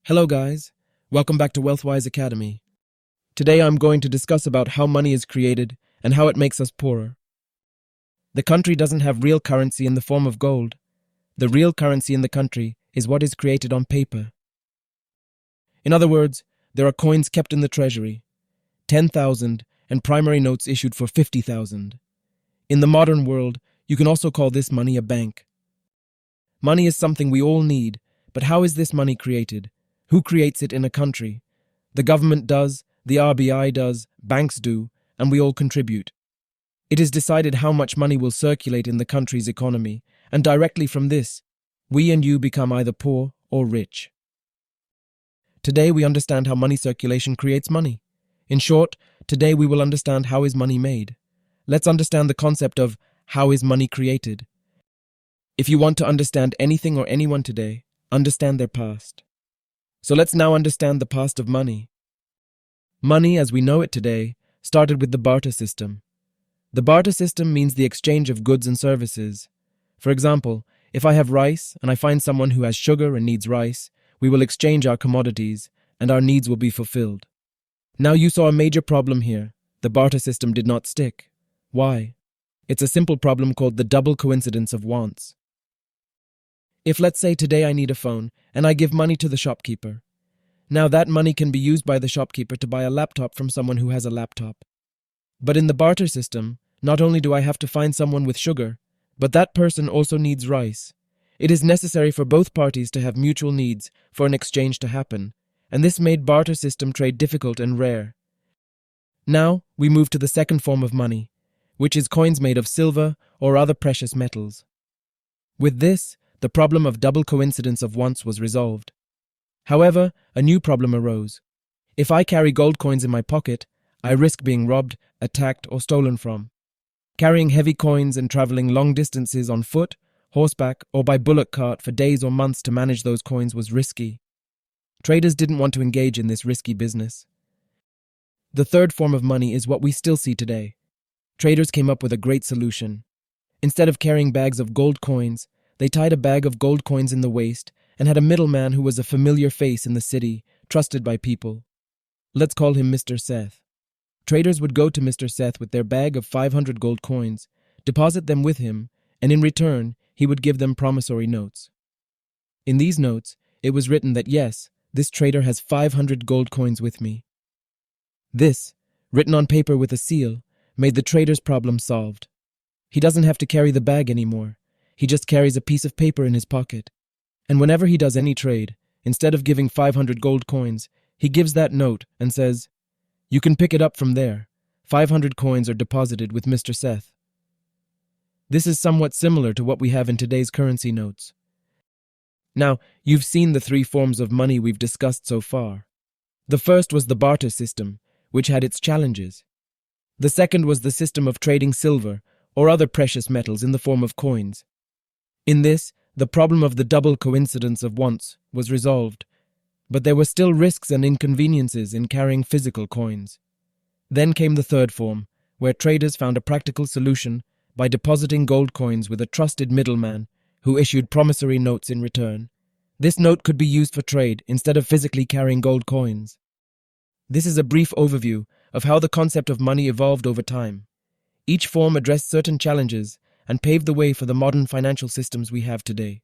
Hello guys, welcome back to Wealthwise Academy. Today I'm going to discuss about how money is created and how it makes us poorer. The country doesn't have real currency in the form of gold. The real currency in the country is what is created on paper. In other words, there are coins kept in the treasury, 10,000, and primary notes issued for 50,000. In the modern world, you can also call this money a bank. Money is something we all need, but how is this money created? Who creates it in a country? The government does, the RBI does, banks do, and we all contribute. It is decided how much money will circulate in the country's economy, and directly from this, we and you become either poor or rich. Today we understand how money circulation creates money. In short, today we will understand how is money made. Let's understand the concept of how is money created. If you want to understand anything or anyone today, understand their past. So let's now understand the past of money. Money, as we know it today, started with the barter system. The barter system means the exchange of goods and services. For example, if I have rice and I find someone who has sugar and needs rice, we will exchange our commodities and our needs will be fulfilled. Now you saw a major problem here. The barter system did not stick. Why? It's a simple problem called the double coincidence of wants. If let's say today I need a phone and I give money to the shopkeeper. Now that money can be used by the shopkeeper to buy a laptop from someone who has a laptop. But in the barter system, not only do I have to find someone with sugar, but that person also needs rice. It is necessary for both parties to have mutual needs for an exchange to happen, and this made barter system trade difficult and rare. Now we move to the second form of money, which is coins made of silver or other precious metals. With this, the problem of double coincidence of wants was resolved. However, a new problem arose. If I carry gold coins in my pocket, I risk being robbed, attacked, or stolen from. Carrying heavy coins and traveling long distances on foot, horseback, or by bullock cart for days or months to manage those coins was risky. Traders didn't want to engage in this risky business. The third form of money is what we still see today. Traders came up with a great solution. Instead of carrying bags of gold coins, they tied a bag of gold coins in the waist and had a middleman who was a familiar face in the city, trusted by people. Let's call him Mr. Seth. Traders would go to Mr. Seth with their bag of 500 gold coins, deposit them with him, and in return, he would give them promissory notes. In these notes, it was written that yes, this trader has 500 gold coins with me. This, written on paper with a seal, made the trader's problem solved. He doesn't have to carry the bag anymore. He just carries a piece of paper in his pocket. And whenever he does any trade, instead of giving 500 gold coins, he gives that note and says, "You can pick it up from there. 500 coins are deposited with Mr. Seth." This is somewhat similar to what we have in today's currency notes. Now, you've seen the three forms of money we've discussed so far. The first was the barter system, which had its challenges. The second was the system of trading silver or other precious metals in the form of coins. In this, the problem of the double coincidence of wants was resolved, but there were still risks and inconveniences in carrying physical coins. Then came the third form, where traders found a practical solution by depositing gold coins with a trusted middleman who issued promissory notes in return. This note could be used for trade instead of physically carrying gold coins. This is a brief overview of how the concept of money evolved over time. Each form addressed certain challenges and paved the way for the modern financial systems we have today.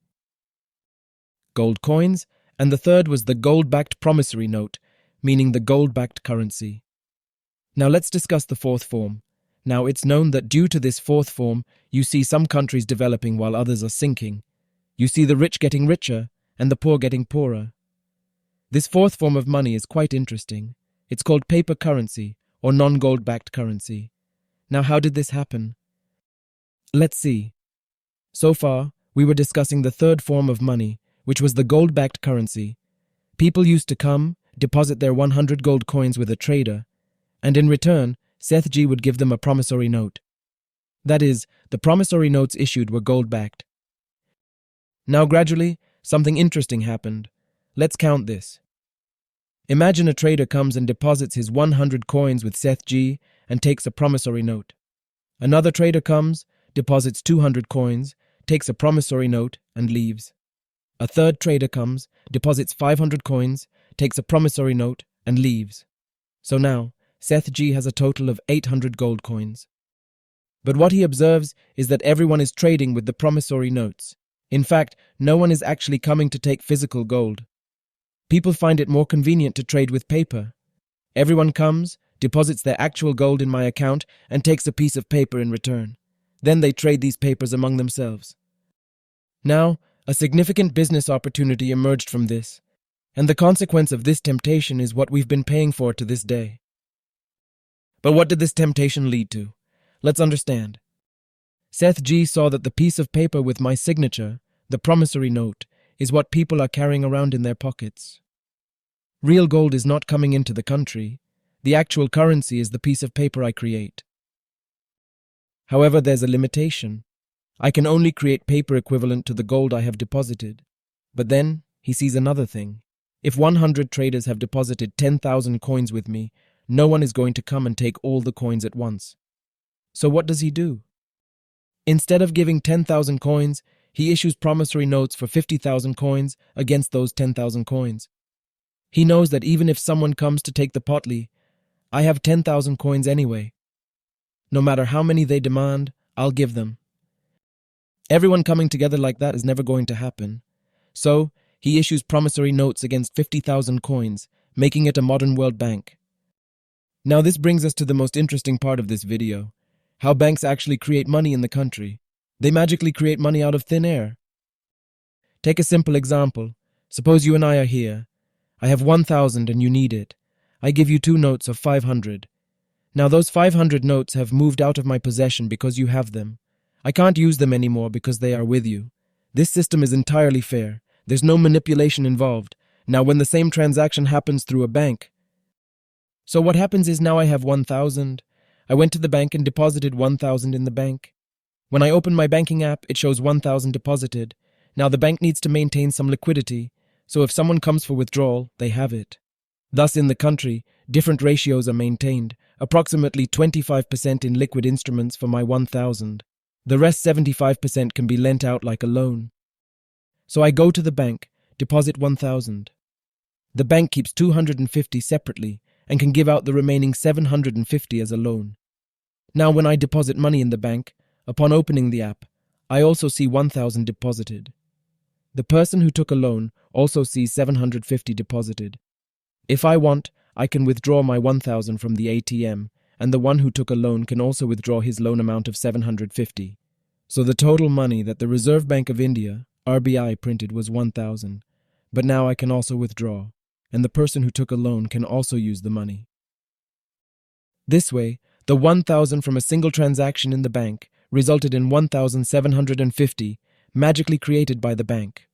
Gold coins, and the third was the gold-backed promissory note, meaning the gold-backed currency. Now let's discuss the fourth form. Now it's known that due to this fourth form, you see some countries developing while others are sinking. You see the rich getting richer and the poor getting poorer. This fourth form of money is quite interesting. It's called paper currency or non-gold-backed currency. Now how did this happen? Let's see. So far, we were discussing the third form of money, which was the gold-backed currency. People used to come, deposit their 100 gold coins with a trader, and in return, Seth G would give them a promissory note. That is, the promissory notes issued were gold-backed. Now gradually, something interesting happened. Let's count this. Imagine a trader comes and deposits his 100 coins with Seth G and takes a promissory note. Another trader comes, deposits 200 coins, takes a promissory note, and leaves. A third trader comes, deposits 500 coins, takes a promissory note, and leaves. So now, Seth G has a total of 800 gold coins. But what he observes is that everyone is trading with the promissory notes. In fact, no one is actually coming to take physical gold. People find it more convenient to trade with paper. Everyone comes, deposits their actual gold in my account, and takes a piece of paper in return. Then they trade these papers among themselves. Now, a significant business opportunity emerged from this, and the consequence of this temptation is what we've been paying for to this day. But what did this temptation lead to? Let's understand. Seth G saw that the piece of paper with my signature, the promissory note, is what people are carrying around in their pockets. Real gold is not coming into the country. The actual currency is the piece of paper I create. However, there's a limitation. I can only create paper equivalent to the gold I have deposited. But then, he sees another thing. If 100 traders have deposited 10,000 coins with me, no one is going to come and take all the coins at once. So what does he do? Instead of giving 10,000 coins, he issues promissory notes for 50,000 coins against those 10,000 coins. He knows that even if someone comes to take the potly, I have 10,000 coins anyway. No matter how many they demand, I'll give them. Everyone coming together like that is never going to happen. So, he issues promissory notes against 50,000 coins, making it a modern world bank. Now this brings us to the most interesting part of this video. How banks actually create money in the country. They magically create money out of thin air. Take a simple example. Suppose you and I are here. I have 1,000 and you need it. I give you 2 notes of 500. Now those 500 notes have moved out of my possession because you have them. I can't use them anymore because they are with you. This system is entirely fair. There's no manipulation involved. Now when the same transaction happens through a bank. So what happens is now I have 1,000. I went to the bank and deposited 1,000 in the bank. When I open my banking app, it shows 1,000 deposited. Now the bank needs to maintain some liquidity, so if someone comes for withdrawal, they have it. Thus in the country, different ratios are maintained, approximately 25% in liquid instruments for my 1,000. The rest 75% can be lent out like a loan. So I go to the bank, deposit 1,000. The bank keeps 250 separately and can give out the remaining 750 as a loan. Now when I deposit money in the bank, upon opening the app, I also see 1,000 deposited. The person who took a loan also sees 750 deposited. If I want, I can withdraw my 1,000 from the ATM, and the one who took a loan can also withdraw his loan amount of 750. So the total money that the Reserve Bank of India, RBI, printed was 1,000, but now I can also withdraw, and the person who took a loan can also use the money. This way, the 1,000 from a single transaction in the bank resulted in 1,750 magically created by the bank.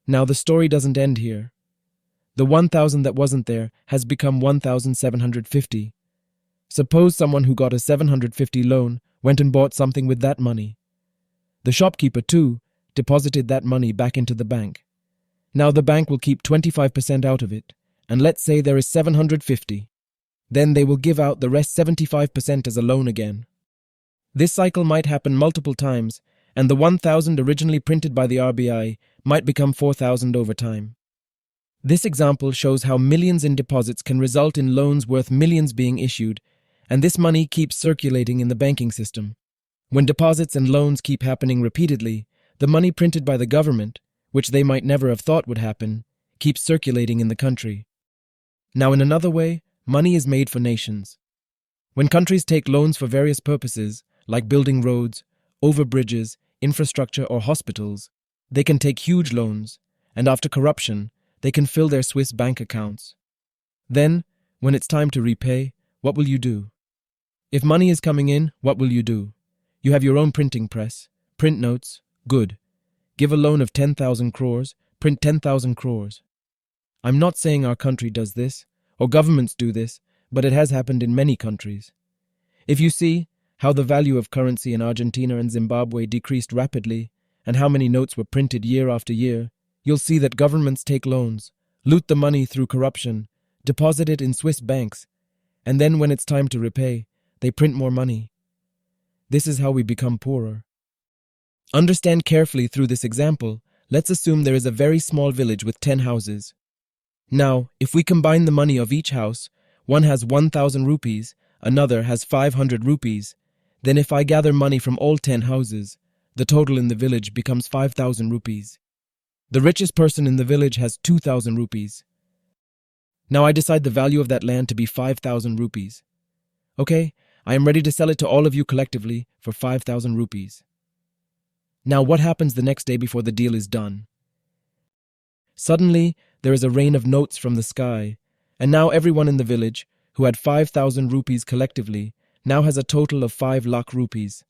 Now the story doesn't end here. The 1,000 that wasn't there has become 1,750. Suppose someone who got a 750 loan went and bought something with that money. The shopkeeper, too, deposited that money back into the bank. Now the bank will keep 25% out of it, and let's say there is 750. Then they will give out the rest 75% as a loan again. This cycle might happen multiple times, and the 1,000 originally printed by the RBI might become 4,000 over time. This example shows how millions in deposits can result in loans worth millions being issued, and this money keeps circulating in the banking system. When deposits and loans keep happening repeatedly, the money printed by the government, which they might never have thought would happen, keeps circulating in the country. Now in another way, money is made for nations. When countries take loans for various purposes, like building roads, over bridges, infrastructure or hospitals, they can take huge loans, and after corruption, they can fill their Swiss bank accounts. Then, when it's time to repay, what will you do? If money is coming in, what will you do? You have your own printing press, print notes, good. Give a loan of 10,000 crores, print 10,000 crores. I'm not saying our country does this, or governments do this, but it has happened in many countries. If you see how the value of currency in Argentina and Zimbabwe decreased rapidly, and how many notes were printed year after year, you'll see that governments take loans, loot the money through corruption, deposit it in Swiss banks, and then when it's time to repay, they print more money. This is how we become poorer. Understand carefully through this example, Let's assume there is a very small village with 10 houses. Now, if we combine the money of each house, one has 1,000 rupees, another has 500 rupees, then if I gather money from all 10 houses, the total in the village becomes 5,000 rupees. The richest person in the village has 2,000 rupees. Now I decide the value of that land to be 5,000 rupees. Okay, I am ready to sell it to all of you collectively for 5,000 rupees. Now what happens the next day before the deal is done? Suddenly, there is a rain of notes from the sky, and now everyone in the village, who had 5,000 rupees collectively, now has a total of 5 lakh rupees.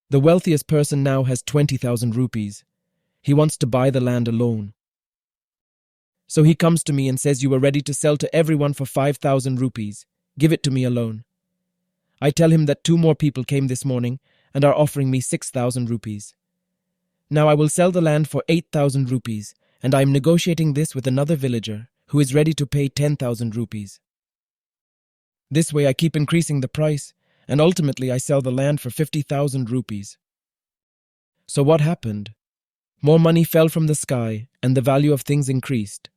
The wealthiest person now has 20,000 rupees. He wants to buy the land alone. So he comes to me and says, "You are ready to sell to everyone for 5,000 rupees. Give it to me alone." I tell him that 2 more people came this morning and are offering me 6,000 rupees. Now I will sell the land for 8,000 rupees, and I am negotiating this with another villager who is ready to pay 10,000 rupees. This way I keep increasing the price, and ultimately I sell the land for 50,000 rupees. So what happened? More money fell from the sky, and the value of things increased.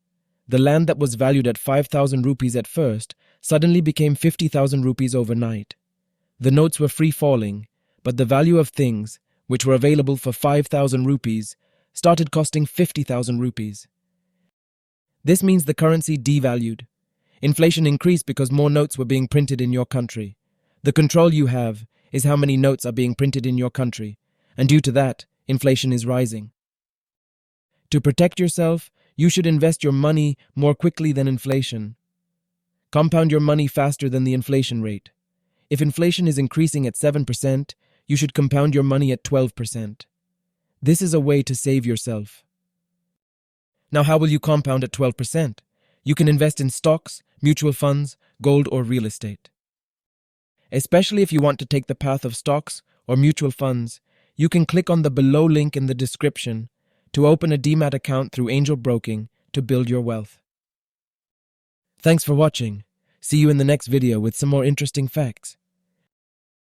The land that was valued at 5,000 rupees at first suddenly became 50,000 rupees overnight. The notes were free falling, but the value of things, which were available for 5,000 rupees, started costing 50,000 rupees. This means the currency devalued. Inflation increased because more notes were being printed in your country. The control you have is how many notes are being printed in your country, and due to that, inflation is rising. To protect yourself, you should invest your money more quickly than inflation. Compound your money faster than the inflation rate. If inflation is increasing at 7%, you should compound your money at 12%. This is a way to save yourself. Now, how will you compound at 12%? You can invest in stocks, mutual funds, gold, or real estate. Especially if you want to take the path of stocks or mutual funds, you can click on the below link in the description to open a demat account through Angel Broking to build your wealth. Thanks for watching. See you in the next video with some more interesting facts.